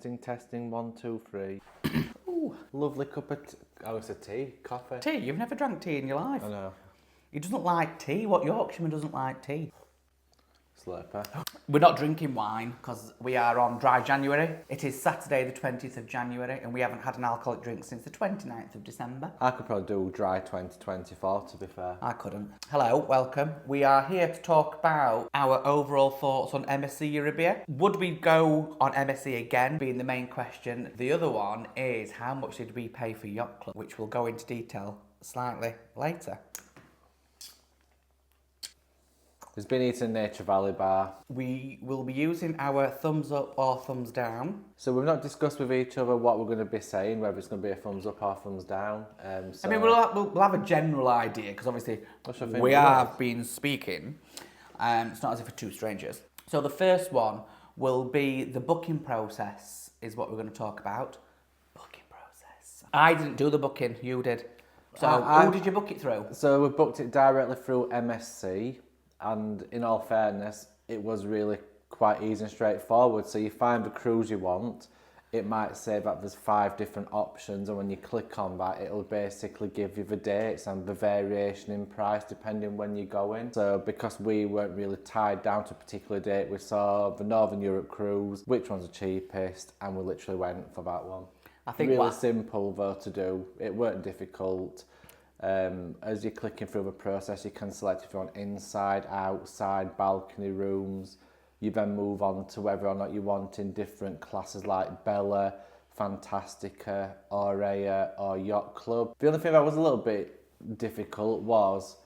Testing, 1, 2, 3. Ooh, lovely cup of it's a tea, coffee. Tea? You've never drank tea in your life? I know. He doesn't like tea. What Yorkshireman doesn't like tea? Slurper. We're not drinking wine because we are on dry January. It is Saturday the 20th of January and we haven't had an alcoholic drink since the 29th of December. I could probably do dry 2024 to be fair. I couldn't. Hello, welcome. We are here to talk about our overall thoughts on MSC Euribia. Would we go on MSC again, being the main question. The other one is how much did we pay for Yacht Club, which we'll go into detail slightly later. There's been eating Nature Valley bar. We will be using our thumbs up or thumbs down. So we've not discussed with each other what we're going to be saying, whether it's going to be a thumbs up or thumbs down. I mean, we'll have a general idea because obviously we have been speaking. It's not as if we're two strangers. So the first one will be the booking process is what we're going to talk about. Booking process. I didn't do the booking, you did. So who did you book it through? So we booked it directly through MSC. And in all fairness, it was really quite easy and straightforward. So you find the cruise you want, it might say that there's 5 different options, and when you click on that, it'll basically give you the dates and the variation in price depending when you're going. So because we weren't really tied down to a particular date, we saw the Northern Europe cruise, which one's the cheapest, and we literally went for that one. I think really simple though to do. It weren't difficult. As you're clicking through the process, you can select if you want inside, outside, balcony rooms. You then move on to whether or not you want in different classes like Bella, Fantastica, Aurea or Yacht Club. The only thing that was a little bit difficult was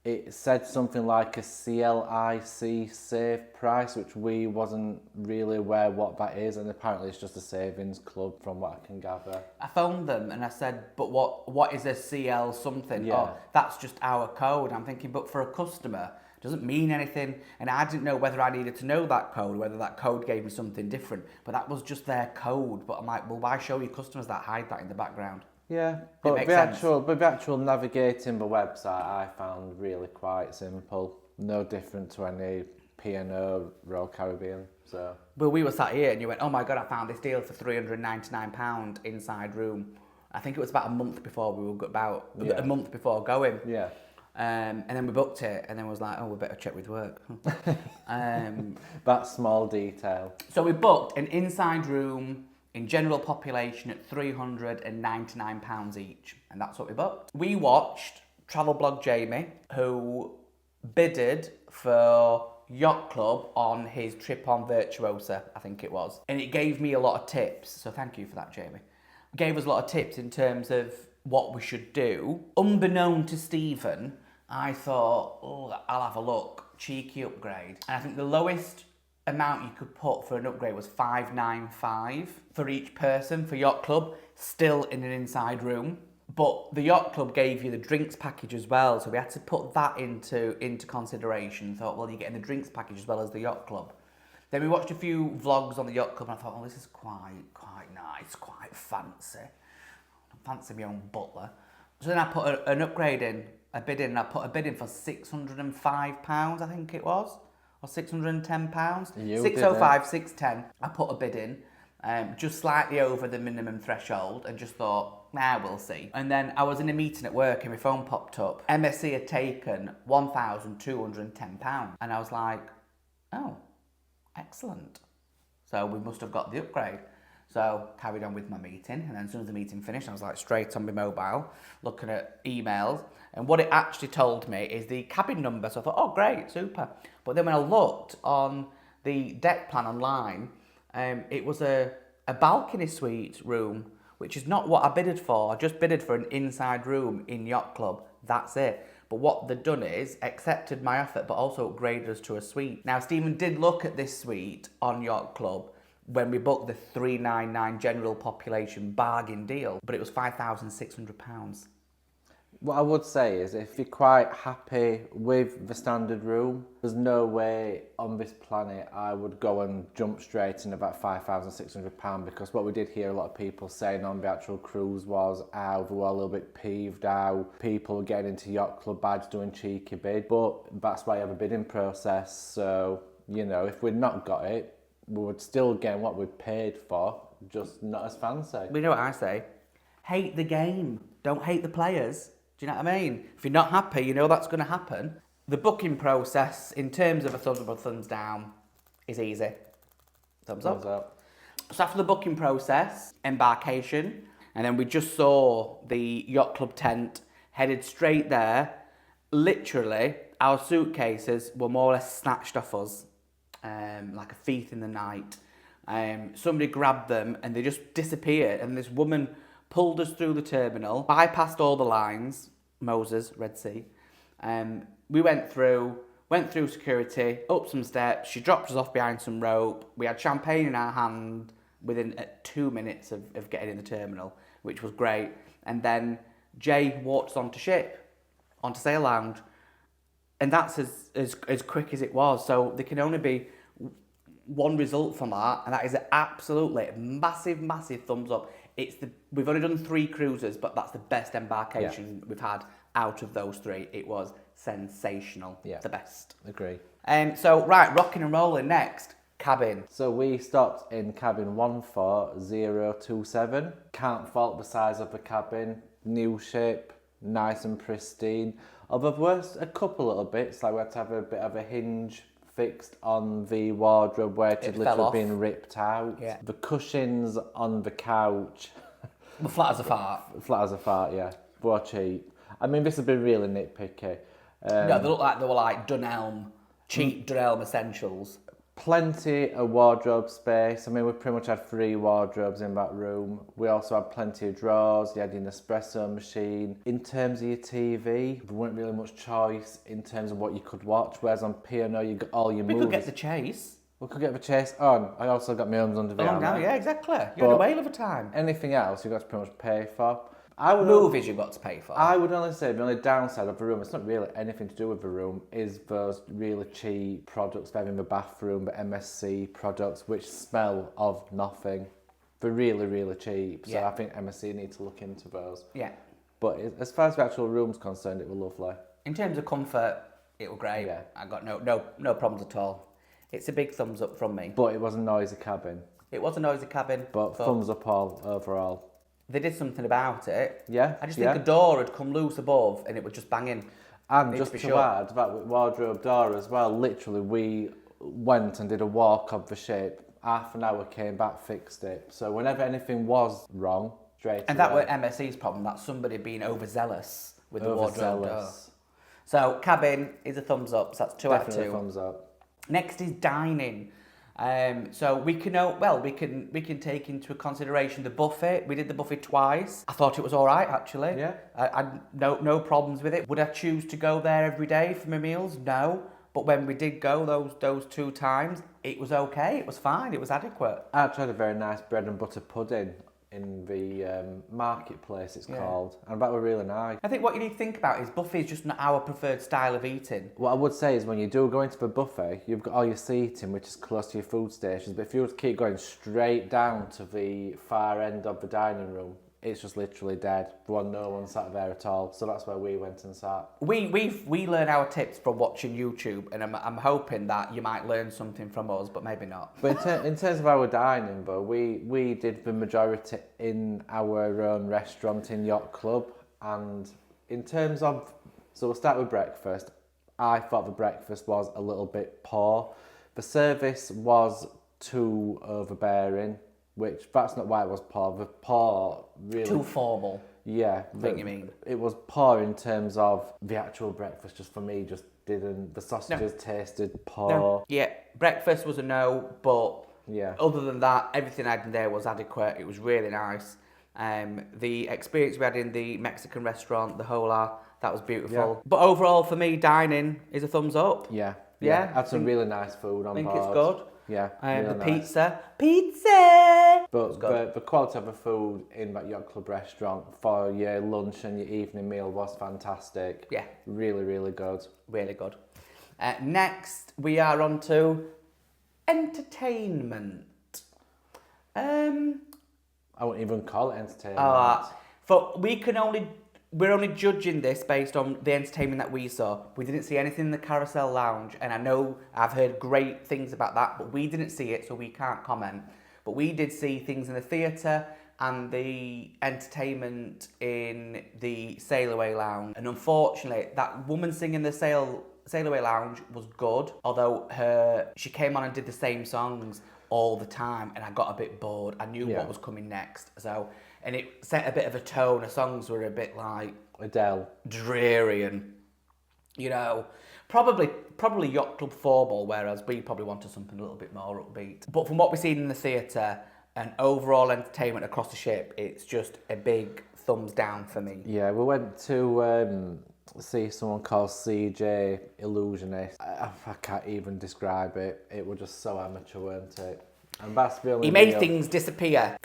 it said something like a CLIC save price, which we wasn't really aware what that is, and apparently it's just a savings club from what I can gather. I phoned them and I said, but what is a CL something? Yeah. Oh, that's just our code. I'm thinking, but for a customer, it doesn't mean anything. And I didn't know whether I needed to know that code, whether that code gave me something different. But that was just their code. But I'm like, well, why show your customers that? Hide that in the background. Yeah, but the actual navigating the website I found really quite simple. No different to any P&O Royal Caribbean. So. Well, we were sat here and you went, oh my God, I found this deal for £399 inside room. I think it was about a month before a month before going. Yeah. And then we booked it and then was like, oh, we better check with work. That small detail. So we booked an inside room in general population at £399 each, and that's what we booked. We watched travel blog Jamie, who bidded for Yacht Club on his trip on Virtuosa, I think it was. And it gave me a lot of tips, so thank you for that, Jamie. It gave us a lot of tips in terms of what we should do. Unbeknown to Stephen, I thought, oh, I'll have a look, cheeky upgrade. And I think the lowest amount you could put for an upgrade was $595 for each person for Yacht Club, still in an inside room. But the Yacht Club gave you the drinks package as well, so we had to put that into consideration. Thought, well, you're getting the drinks package as well as the Yacht Club. Then we watched a few vlogs on the Yacht Club and I thought, oh, this is quite nice, quite fancy. I fancy my own butler. So then I put an upgrade in, a bid in, and I put a bid in for £605, I think it was. Or £610. 605, 610. I put a bid in, just slightly over the minimum threshold, and just thought, nah, we'll see. And then I was in a meeting at work and my phone popped up. MSC had taken £1,210. And I was like, oh, excellent. So we must have got the upgrade. So carried on with my meeting, and then as soon as the meeting finished, I was like straight on my mobile, looking at emails, and what it actually told me is the cabin number. So I thought, oh great, super. But then when I looked on the deck plan online, it was a balcony suite room, which is not what I bidded for. I just bidded for an inside room in Yacht Club. That's it. But what they've done is accepted my offer, but also upgraded us to a suite. Now, Stephen did look at this suite on Yacht Club when we booked the $399 general population bargain deal, but it was £5,600. What I would say is if you're quite happy with the standard room, there's no way on this planet I would go and jump straight in about £5,600, because what we did hear a lot of people saying on the actual cruise was how they were a little bit peeved, how people were getting into Yacht Club badge doing cheeky bid, but that's why you have a bidding process. So, you know, if we'd not got it, we would still get what we paid for, just not as fancy. You know what I say? Hate the game. Don't hate the players. Do you know what I mean? If you're not happy, you know that's going to happen. The booking process, in terms of a thumbs up or thumbs down, is easy. Thumbs up. So after the booking process, embarkation, and then we just saw the yacht club tent, headed straight there. Literally, our suitcases were more or less snatched off us, like a thief in the night. Somebody grabbed them and they just disappeared, and this woman pulled us through the terminal, bypassed all the lines, Moses, Red Sea. We went through security, up some steps, she dropped us off behind some rope, we had champagne in our hand within 2 minutes of getting in the terminal, which was great. And then Jay walked us onto ship, onto Sail Lounge, and that's as quick as it was. So there can only be one result from that, and that is absolutely massive thumbs up. We've only done 3 cruises, but that's the best embarkation we've had out of those 3. It was sensational. Yeah. The best. Agree. So right, rocking and rolling next. Cabin. So we stopped in cabin 14027. Can't fault the size of the cabin. New ship, nice and pristine. Although there was a couple little bits, like we had to have a bit of a hinge fixed on the wardrobe where it had literally been ripped out. Yeah. The cushions on the couch. Well, flat as a fart. Flat as a fart, yeah. Were cheap. I mean, this has been really nitpicky. No, they look like they were like Dunelm, cheap Dunelm essentials. Plenty of wardrobe space. I mean, we pretty much had 3 wardrobes in that room. We also had plenty of drawers. You had an espresso machine. In terms of your TV, there weren't really much choice in terms of what you could watch. Whereas on P&O, you got all your movies. We could get The Chase. We could get The Chase on. I also got my Homes Under the Armour. Oh, no, yeah, exactly. You had a whale of a time. Anything else, you've got to pretty much pay for. Movies you've got to pay for. I would only say the only downside of the room, it's not really anything to do with the room, is those really cheap products they have in the bathroom, the MSC products, which smell of nothing. They're really, really cheap. So I think MSC need to look into those. Yeah. But as far as the actual room's concerned, it was lovely. In terms of comfort, it was great. Yeah. I got no problems at all. It's a big thumbs up from me. But it was a noisy cabin. It was a noisy cabin. But thumbs up all overall. They did something about it. Yeah. I just think a door had come loose above and it was just banging. And just to add, that wardrobe door as well, literally we went and did a walk of the ship. Half an hour, came back, fixed it. So whenever anything was wrong, straight And that was MSC's problem, that's somebody being overzealous with the wardrobe door. So cabin is a thumbs up, so that's 2 out of 2. Definitely a thumbs up. Next is dining. So we can take into consideration the buffet. We did the buffet twice. I thought it was all right, actually. Yeah. I had no problems with it. Would I choose to go there every day for my meals? No. But when we did go those 2 times, it was okay. It was fine. It was adequate. I actually had a very nice bread and butter pudding in the marketplace, it's called, and that were really nice. I think what you need to think about is buffet is just not our preferred style of eating. What I would say is when you do go into the buffet, you've got all your seating, which is close to your food stations, but if you were to keep going straight down to the far end of the dining room, it's just literally dead. No one sat there at all. So that's where we went and sat. We learn our tips from watching YouTube, and I'm hoping that you might learn something from us, but maybe not. But in terms of our dining, though, we did the majority in our own restaurant in Yacht Club. And in terms of, so we'll start with breakfast. I thought the breakfast was a little bit poor. The service was too overbearing. Which, that's not why it was poor. The poor really... Too formal. Yeah. I think you mean. It was poor in terms of the actual breakfast, just for me, just didn't... The sausages tasted poor. No. Yeah, breakfast was a no, but other than that, everything I had in there was adequate. It was really nice. The experience we had in the Mexican restaurant, the Hola, that was beautiful. Yeah. But overall, for me, dining is a thumbs up. Yeah. Had some really nice food on board. I think it's good. Yeah, really the nice. Pizza! But the quality of the food in that Yacht Club restaurant for your lunch and your evening meal was fantastic. Yeah. Really, really good. Really good. Next, we are on to entertainment. I wouldn't even call it entertainment. We're only judging this based on the entertainment that we saw. We didn't see anything in the Carousel Lounge, and I know I've heard great things about that, but we didn't see it, so we can't comment. But we did see things in the theatre and the entertainment in the Sail Away Lounge. And unfortunately, that woman singing the Sail Away Lounge was good, although she came on and did the same songs all the time, and I got a bit bored. I knew what was coming next, and it set a bit of a tone. The songs were a bit like Adele, dreary, and probably Yacht Club 4-ball, whereas we probably wanted something a little bit more upbeat. But from what we've seen in the theatre and overall entertainment across the ship, it's just a big thumbs down for me. Yeah, we went to see someone called CJ Illusionist. I can't even describe it. It was just so amateur, weren't it? And that's the only He made things disappear.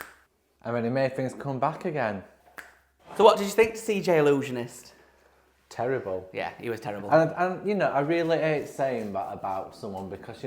I mean, he made things come back again. So what did you think to CJ Illusionist? Terrible. Yeah, he was terrible. And I really hate saying that about someone because,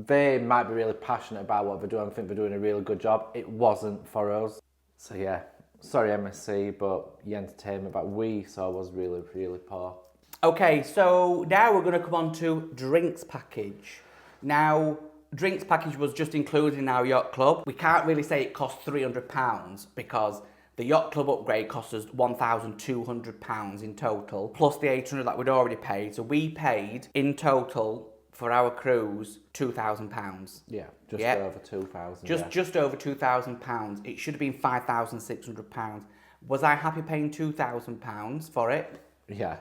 they might be really passionate about what they're doing. I think they're doing a really good job. It wasn't for us. So yeah, sorry MSC, but the entertainment that we saw was really, really poor. Okay, so now we're going to come on to drinks package. Now, drinks package was just included in our yacht club. We can't really say it cost £300 because the yacht club upgrade cost us £1,200 in total, plus the £800 that we'd already paid. So we paid in total for our cruise £2,000. Yeah, over 2,000. Just over £2,000. It should have been £5,600. Was I happy paying £2,000 for it? Yeah.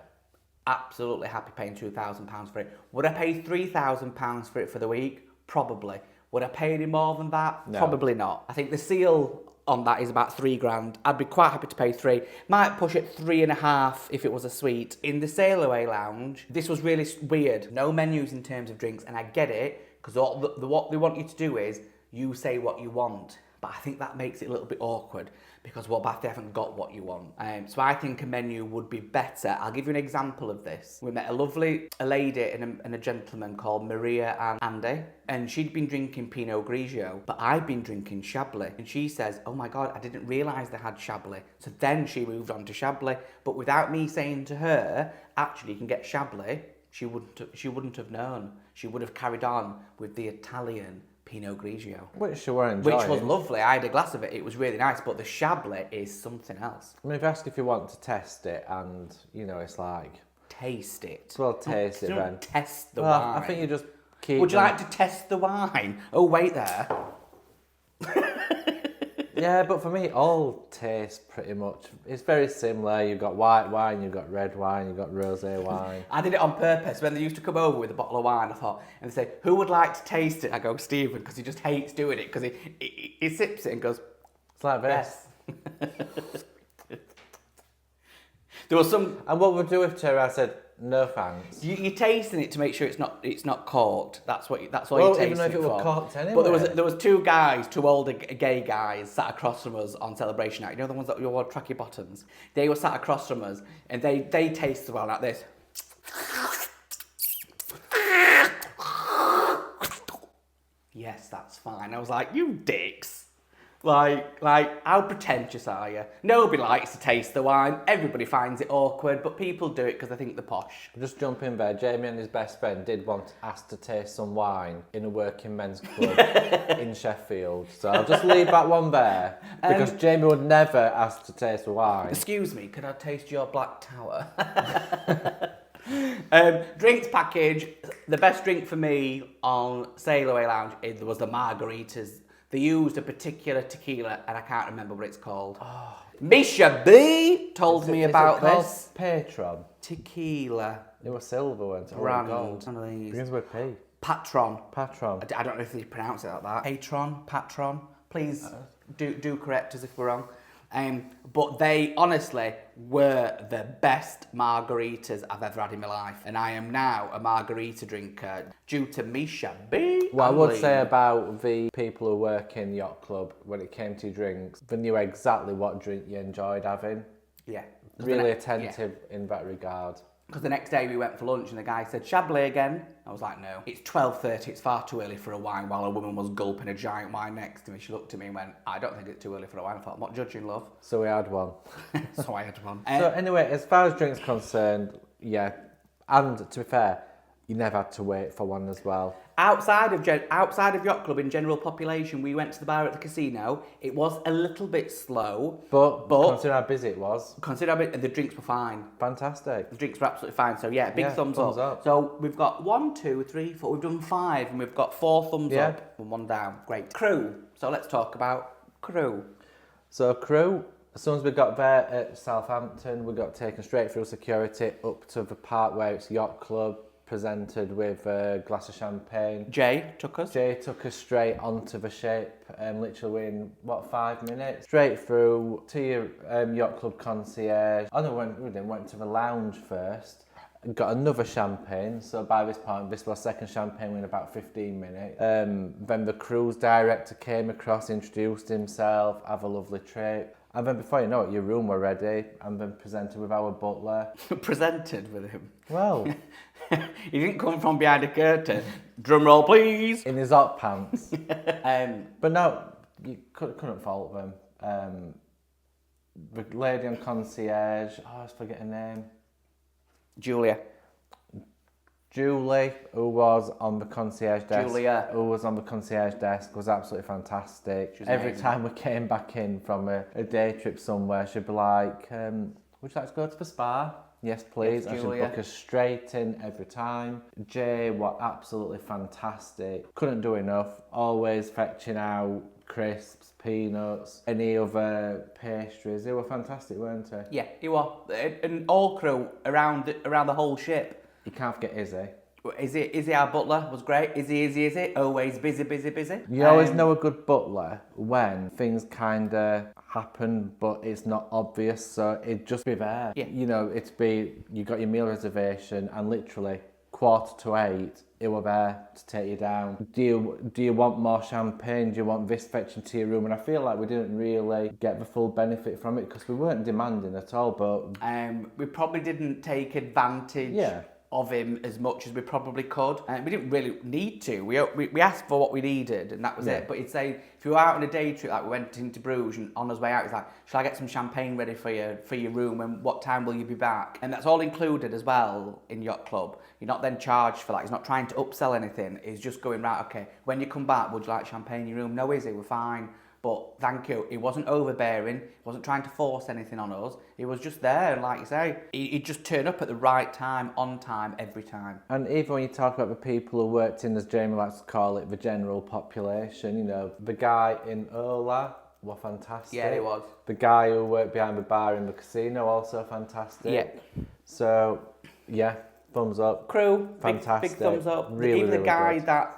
Absolutely happy paying £2,000 for it. Would I pay £3,000 for it for the week? Probably. Would I pay any more than that? No. Probably not. I think the seal on that is about £3,000. I'd be quite happy to pay 3. Might push it 3.5 if it was a suite. In the Sail Away Lounge, this was really weird. No menus in terms of drinks, and I get it, because what they want you to do is, you say what you want. But I think that makes it a little bit awkward, because what if they haven't got what you want? So I think a menu would be better. I'll give you an example of this. We met a lady and a gentleman called Maria and Andy, and she'd been drinking Pinot Grigio, but I'd been drinking Chablis. And she says, oh my God, I didn't realise they had Chablis. So then she moved on to Chablis, but without me saying to her, actually you can get Chablis, she wouldn't have known. She would have carried on with the Italian Pinot Grigio. Which you were enjoying. Which was lovely. I had a glass of it. It was really nice. But the Chablis is something else. I mean, if you ask if you want to test it and, it's like... Taste it. Well, taste it then. Don't test the wine. I think you just keep... Would you like to test the wine? Oh, wait there. Yeah, but for me, it all tastes pretty much... It's very similar. You've got white wine, you've got red wine, you've got rosé wine. I did it on purpose. When they used to come over with a bottle of wine, I thought, and they say, who would like to taste it? I go, Stephen, because he just hates doing it, because he sips it and goes... It's like this. Yes. There was some... And what would do with cherry? I said, no thanks. You're tasting it to make sure it's not corked. That's all you're tasting it for. Well, even if it were corked anyway. But there was 2 guys, 2 older gay guys, sat across from us on celebration night. You know the ones that wore tracky bottoms? They were sat across from us, and they tasted well like this. Yes, that's fine. I was like, you dicks. Like, how pretentious are you? Nobody likes to taste the wine. Everybody finds it awkward, but people do it because they think they're posh. Just jump in there. Jamie and his best friend did want us to taste some wine in a working men's club in Sheffield. So I'll just leave that one there, because Jamie would never ask to taste the wine. Excuse me, could I taste your Black Tower? Drinks package. The best drink for me on Sail Away Lounge was the margaritas. They used a particular tequila, and I can't remember what it's called. Oh. Misha B told me about this. Patron. Tequila. It was silver, weren't it? Brand. Gold. One of these. Begins with P. Patron. Patron. I don't know if they pronounce it like that. Patron. Please do correct us if we're wrong. But they honestly were the best margaritas I've ever had in my life. And I am now a margarita drinker due to Misha B. What I would say about the people who work in the yacht club, when it came to drinks, they knew exactly what drink you enjoyed having. Yeah. Really attentive in that regard. Because the next day we went for lunch and the guy said, Chablis again? I was like, no. It's 12:30, it's far too early for a wine, while a woman was gulping a giant wine next to me. She looked at me and went, I don't think it's too early for a wine. I thought, I'm not judging, love. So we had one. So I had one. So anyway, as far as drinks concerned, yeah. And to be fair, you never had to wait for one as well. Outside of Yacht Club in general population, we went to the bar at the casino. It was a little bit slow, But consider how busy it was. consider how the drinks were fine. Fantastic. The drinks were absolutely fine. So yeah, big Yeah, thumbs thumbs up. up. So we've got 1, 2, 3, 4. We've done 5, and we've got 4 thumbs Yeah. up and 1 down. Great. Crew. So let's talk about crew. So crew, as soon as we got there at Southampton, we got taken straight through security up to the part where it's Yacht Club, presented with a glass of champagne. Jay took us. Jay took us straight onto the ship, literally in, 5 minutes? Straight through to your Yacht Club concierge. Oh no, we went to the lounge first. Got another champagne, so by this point, this was second champagne in about 15 minutes. Then the cruise director came across, introduced himself, have a lovely trip. And then before you know it, your room were ready, and then presented with our butler. Presented with him. Well, He didn't come from behind a curtain. Drum roll, please. in his hot pants. Um, But no, you couldn't fault them. The lady on concierge, I always forget her name. Julia. Julie, who was on the concierge desk. Julia. Who was on the concierge desk, was absolutely fantastic. She was Every amazing. time we came back in from a day trip somewhere, she'd be like, would you like to go to the spa? Yes, please. Yes, And she'd Julia. book us straight in every time. Jay were absolutely fantastic. Couldn't do enough. Always fetching out crisps, peanuts, any other pastries. They were fantastic, weren't they? Yeah, he was. And all crew around the whole ship. You can't forget Izzy. Izzy, our butler, was great. Izzy. Always busy. You always know a good butler when things kind of happen, but it's not obvious, so it'd just be there. Yeah. You know, you got your meal reservation, and literally 7:45, it were there to take you down. Do you want more champagne? Do you want this fetching to your room? And I feel like we didn't really get the full benefit from it because we weren't demanding at all, but We probably didn't take advantage Yeah. of him as much as we probably could. We didn't really need to. We asked for what we needed, and that was Yeah. it. But he'd say, if you were out on a day trip, like we went into Bruges, and on his way out, he's like, shall I get some champagne ready for your room, and what time will you be back? And that's all included as well in Yacht Club. You're not then charged for that. He's not trying to upsell anything. He's just going, right, okay, when you come back, would you like champagne in your room? No, Izzy, we're fine. But thank you. He wasn't overbearing. He wasn't trying to force anything on us. He was just there, and like you say, he'd just turn up at the right time, on time, every time. And even when you talk about the people who worked in, as Jamie likes to call it, the general population, you know, the guy in Ola were fantastic. Yeah, he was. The guy who worked behind the bar in the casino, also fantastic. Yeah. So, yeah, thumbs up. Crew, Fantastic. big thumbs up. Really, Even the really guy good. that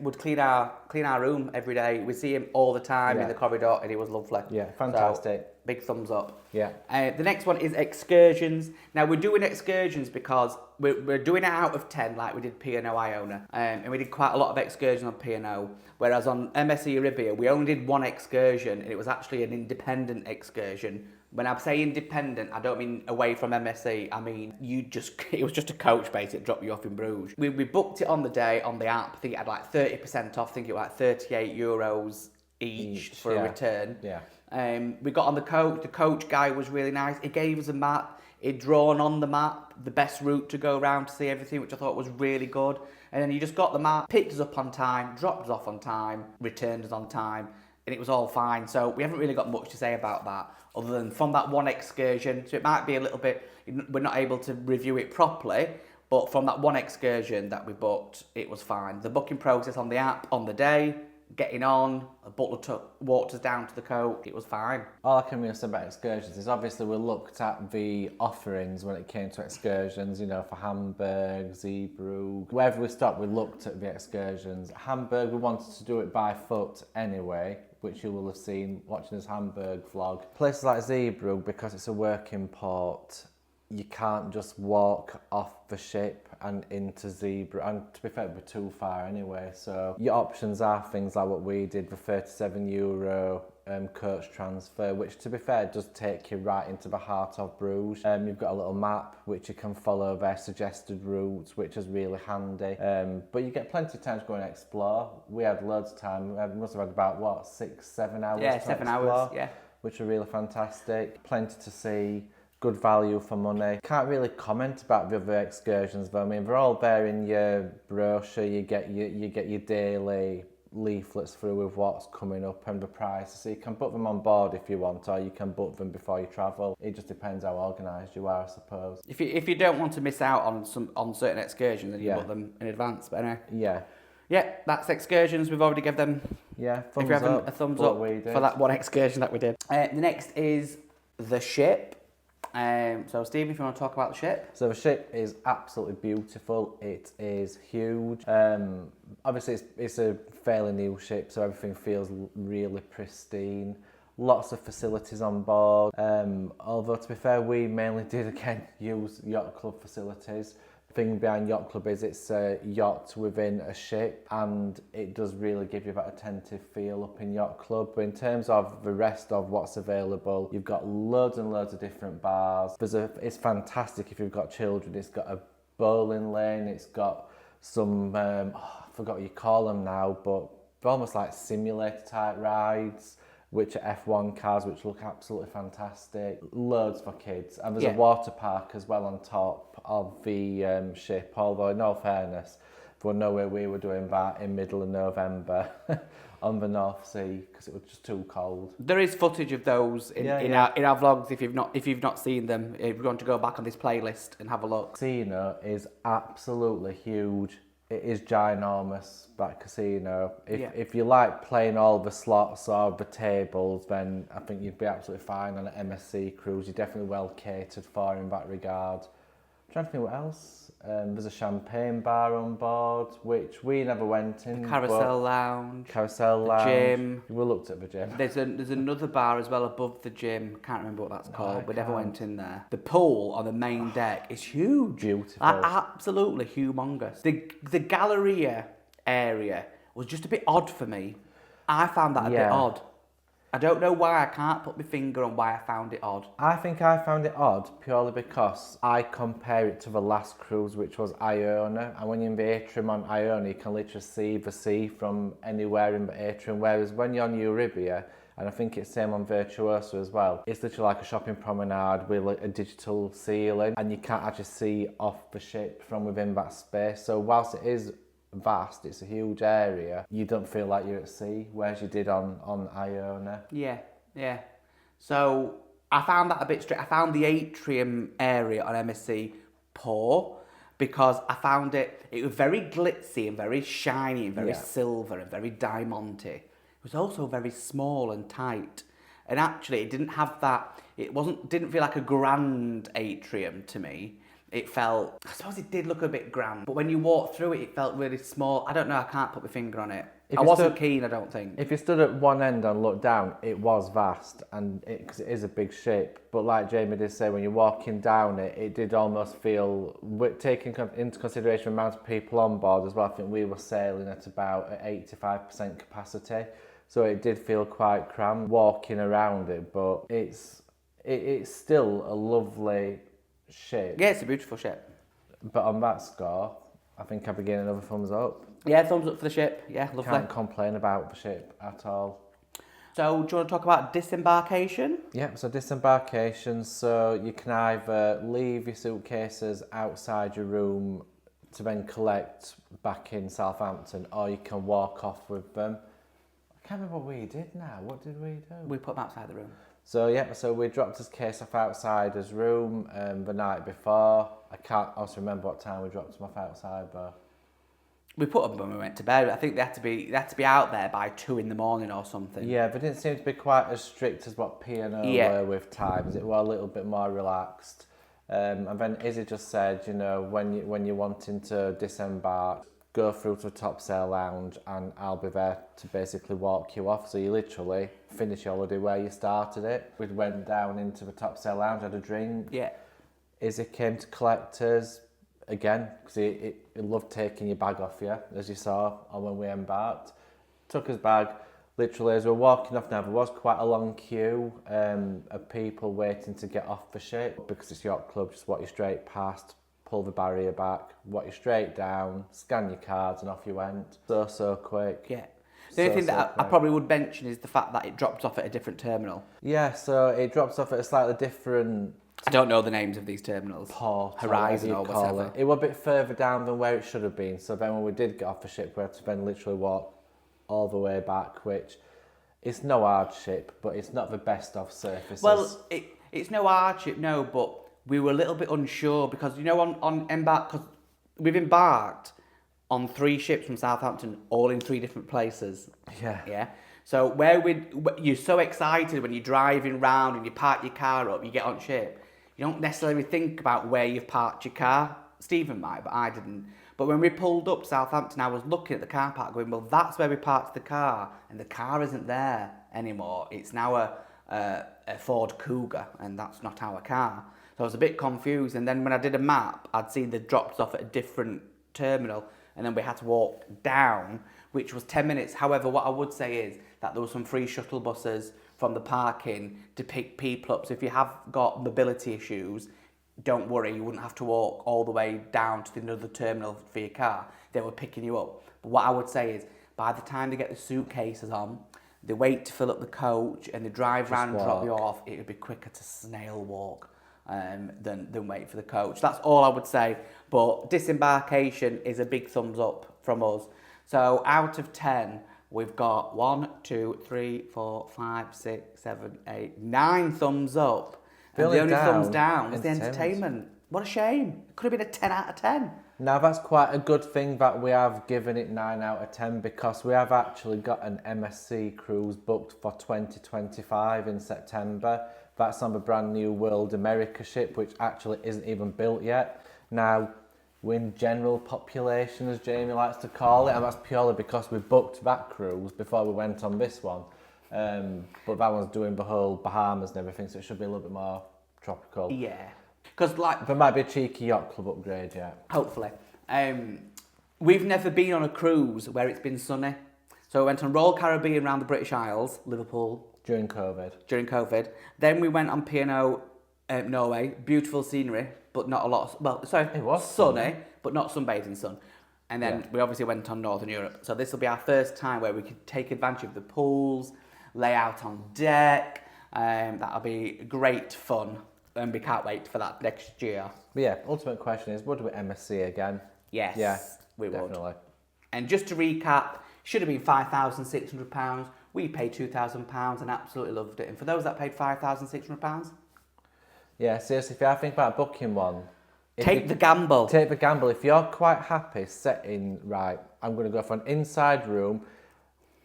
would clean our room every day. We see him all the time in Yeah. the corridor, and he was lovely. Yeah, fantastic. So, big thumbs up. Yeah. The next one is Excursions. Now, we're doing Excursions because we're doing it out of 10 like we did P&O Iona. And we did quite a lot of excursions on P&O. Whereas on MSC Arabia, we only did one excursion, and it was actually an independent excursion. When I say independent, I don't mean away from MSC. I mean, it was just a coach basically, drop you off in Bruges. We booked it on the day on the app. I think it had like 30% off. I think it was like €38 each for yeah. a return. Yeah. We got on the coach. The coach guy was really nice. He gave us a map. He'd drawn on the map the best route to go around to see everything, which I thought was really good. And then you just got the map, picked us up on time, dropped us off on time, returned us on time, and it was all fine. So we haven't really got much to say about that, other than from that one excursion. So it might be a little bit, we're not able to review it properly, but from that one excursion that we booked, it was fine. The booking process on the app on the day, getting on, a butler walked us down to the coach, it was fine. All I can really say about excursions is obviously we looked at the offerings when it came to excursions, you know, for Hamburg, Zeebrugge. Wherever we stopped, we looked at the excursions. Hamburg, we wanted to do it by foot anyway, which you will have seen watching this Hamburg vlog. Places like Zeebrugge, because it's a working port, you can't just walk off the ship and into Zeebrugge, and to be fair, we're too far anyway, so your options are things like what we did, the €37 coach transfer, which to be fair does take you right into the heart of Bruges. You've got a little map which you can follow their suggested routes, which is really handy, but you get plenty of time to go and explore. We had loads of time. We must have had about 6-7 hours Yeah, to 7 explore, hours, yeah. which are really fantastic. Plenty to see. good value for money. Can't really comment about the other excursions though. I mean, they're all there in your brochure. You get your daily leaflets through with what's coming up and the prices. So you can book them on board if you want, or you can book them before you travel. It just depends how organised you are, I suppose. If you don't want to miss out on certain excursions, then you book them in advance. But anyway. Yeah, that's Excursions. We've already given them. Yeah, if you're having a thumbs up for that one excursion that we did. The next is the ship. So Steve, if you want to talk about the ship. So the ship is absolutely beautiful. It is huge. Obviously it's a fairly new ship, so everything feels really pristine. Lots of facilities on board. Although to be fair, we mainly did again use yacht club facilities. The thing behind Yacht Club is it's a yacht within a ship, and it does really give you that attentive feel up in Yacht Club. But in terms of the rest of what's available, you've got loads and loads of different bars. It's fantastic if you've got children. It's got a bowling lane, it's got some, I forgot what you call them now, but they're almost like simulator type rides, which are F1 cars, which look absolutely fantastic. Loads for kids. And there's a water park as well on top of the ship, although in all fairness, there was no way we were doing that in middle of November on the North Sea, because it was just too cold. There is footage of those in our vlogs if you've not seen them. If you want to go back on this playlist and have a look. Casino is absolutely huge. It is ginormous, that casino. If you like playing all the slots or the tables, then I think you'd be absolutely fine on an MSC cruise. You're definitely well catered for in that regard. I'm trying to think what else. There's a champagne bar on board, which we never went in. Carousel Lounge. Gym. We looked at the gym. There's another bar as well above the gym. Can't remember what that's called. We never went in there. The pool on the main deck is huge. Beautiful. Absolutely humongous. The Galleria area was just a bit odd for me. I found that a bit odd. I don't know why. I can't put my finger on why I found it odd. I think I found it odd purely because I compare it to the last cruise, which was Iona. And when you're in the atrium on Iona, you can literally see the sea from anywhere in the atrium. Whereas when you're on Euribia, and I think it's same on Virtuoso as well, it's literally like a shopping promenade with like a digital ceiling, and you can't actually see off the ship from within that space. So whilst it is vast, it's a huge area, you don't feel like you're at sea, whereas you did on Iona. Yeah. So I found that a bit strange. I found the atrium area on MSC poor, because I found it was very glitzy and very shiny and very silver and very diamondy. It was also very small and tight. And actually it didn't have that, didn't feel like a grand atrium to me. It felt, I suppose it did look a bit grand, but when you walked through it, it felt really small. I don't know, I can't put my finger on it. I wasn't keen, I don't think. If you stood at one end and looked down, it was vast, and because it is a big ship. But like Jamie did say, when you're walking down it, it did almost feel, taking into consideration the amount of people on board as well, I think we were sailing at about 85% capacity. So it did feel quite cramped walking around it, but it's still a lovely ship. Yeah, it's a beautiful ship. But on that score, I think I'll be getting another thumbs up. Yeah, thumbs up for the ship. Yeah, lovely. Can't complain about the ship at all. So, do you want to talk about disembarkation? Yeah, so disembarkation, so you can either leave your suitcases outside your room to then collect back in Southampton, or you can walk off with them. I can't remember what we did now. What did we do? We put them outside the room. So we dropped his case off outside his room the night before. I can't also remember what time we dropped him off outside, but we put them when we went to bed. I think they had to be out there by 2 in the morning or something. Yeah, but it didn't seem to be quite as strict as what P&O were with times. It was a little bit more relaxed. And then Izzy just said, you know, when you're wanting to disembark, go through to the top sail lounge and I'll be there to basically walk you off. So you literally finish your holiday where you started it. We went down into the top sail lounge, had a drink. Yeah. Izzy came to collect us again, because he loved taking your bag off you, as you saw on when we embarked. Took his bag. Literally, as we're walking off now, there was quite a long queue of people waiting to get off the ship, because it's Yacht Club, just walk you straight past, pull the barrier back, walk you straight down, scan your cards, and off you went. So quick. Yeah. The only thing that I probably would mention is the fact that it drops off at a different terminal. Yeah, so it drops off at a slightly different I don't know the names of these terminals. Port, Horizon or whatever. It was a bit further down than where it should have been. So then when we did get off the ship, we had to then literally walk all the way back, which it's no hardship, but it's not the best of surfaces. Well, it's no hardship, no, but we were a little bit unsure because, you know, because we've embarked on 3 ships from Southampton, all in 3 different places. Yeah. Yeah. So you're so excited when you're driving round and you park your car up, you get on ship. You don't necessarily think about where you've parked your car. Stephen might, but I didn't. But when we pulled up to Southampton, I was looking at the car park going, well, that's where we parked the car. And the car isn't there anymore. It's now a Ford Cougar, and that's not our car. So I was a bit confused. And then when I did a map, I'd seen the drops off at a different terminal. And then we had to walk down, which was 10 minutes. However, what I would say is that there were some free shuttle buses from the parking to pick people up. So if you have got mobility issues, don't worry, you wouldn't have to walk all the way down to another terminal for your car. They were picking you up. But what I would say is, by the time they get the suitcases on, they wait to fill up the coach and they drive round and drop you off, it would be quicker to snail walk than wait for the coach. That's all I would say. But Disembarkation is a big thumbs up from us. So out of 10, we've got 1, 2, 3, 4, 5, 6, 7, 8, 9 thumbs up. And the only thumbs down was the entertainment. What a shame. It could have been a 10 out of 10. Now that's quite a good thing that we have given it 9 out of 10 because we have actually got an MSC cruise booked for 2025 in September. That's on the brand new World America ship, which actually isn't even built yet. Now, we're in general population, as Jamie likes to call it, and that's purely because we booked that cruise before we went on this one. But that one's doing the whole Bahamas and everything, so it should be a little bit more tropical. Yeah. Because there might be a cheeky yacht club upgrade yet. Hopefully. We've never been on a cruise where it's been sunny. So we went on Royal Caribbean around the British Isles, Liverpool. During COVID. Then we went on P&O Norway, beautiful scenery, but not a lot it was sunny, but not sunbathing sun. And then we obviously went on Northern Europe. So this will be our first time where we could take advantage of the pools, lay out on deck. That'll be great fun. And we can't wait for that next year. But yeah, ultimate question is, would we MSC again? Yes, yeah, we definitely. would. And just to recap, should have been £5,600. We paid £2,000 and absolutely loved it. And for those that paid £5,600, yeah, seriously, if you think about booking one, take the gamble. Take the gamble. If you're quite happy setting, right, I'm going to go for an inside room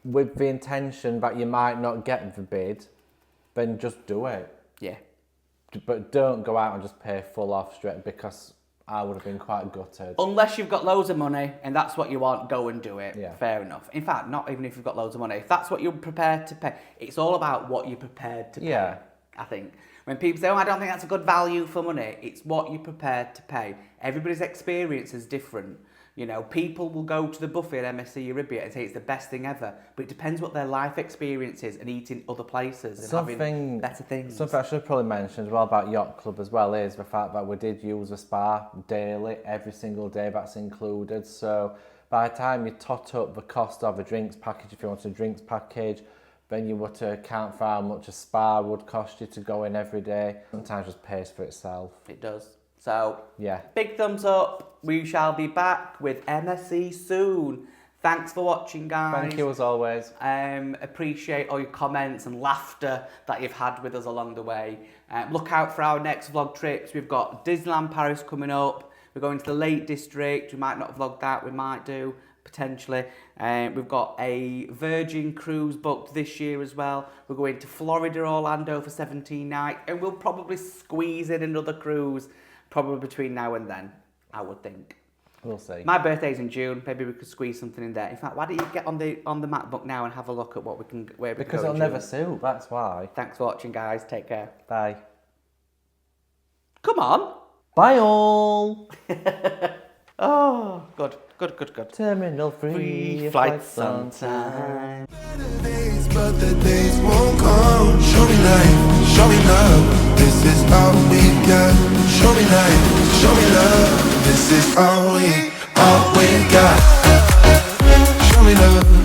with the intention that you might not get the bid, then just do it. Yeah. But don't go out and just pay full off straight, because I would have been quite gutted. Unless you've got loads of money and that's what you want, go and do it. Yeah. Fair enough. In fact, not even if you've got loads of money. If that's what you're prepared to pay, it's all about what you're prepared to pay. Yeah. I think. When people say, oh, I don't think that's a good value for money, it's what you're prepared to pay. Everybody's experience is different. You know, people will go to the buffet at MSC Euribia and say it's the best thing ever, but it depends what their life experience is and eating other places and having better things. Something I should probably mention as well about Yacht Club as well is the fact that we did use a spa daily, every single day that's included. So by the time you tot up the cost of a drinks package, if you want a drinks package, then you were to account for how much a spa would cost you to go in every day. Sometimes just pays for itself. It does. So, yeah, big thumbs up. We shall be back with MSC soon. Thanks for watching, guys. Thank you as always. Appreciate all your comments and laughter that you've had with us along the way. Look out for our next vlog trips. We've got Disneyland Paris coming up. We're going to the Lake District. We might not vlog that. We might do, potentially. We've got a Virgin cruise booked this year as well. We're going to Florida, Orlando for 17 nights. And we'll probably squeeze in another cruise probably between now and then, I would think. We'll see. My birthday's in June. Maybe we could squeeze something in there. In fact, why don't you get on the MacBook now and have a look at what we can because it'll never suit. That's why. Thanks for watching, guys. Take care. Bye. Come on. Bye all. Oh, good. Terminal free flights on time. But the days won't come. Show me life, show me love. This is all we got. Show me life, show me love. This is all we got. Show me love.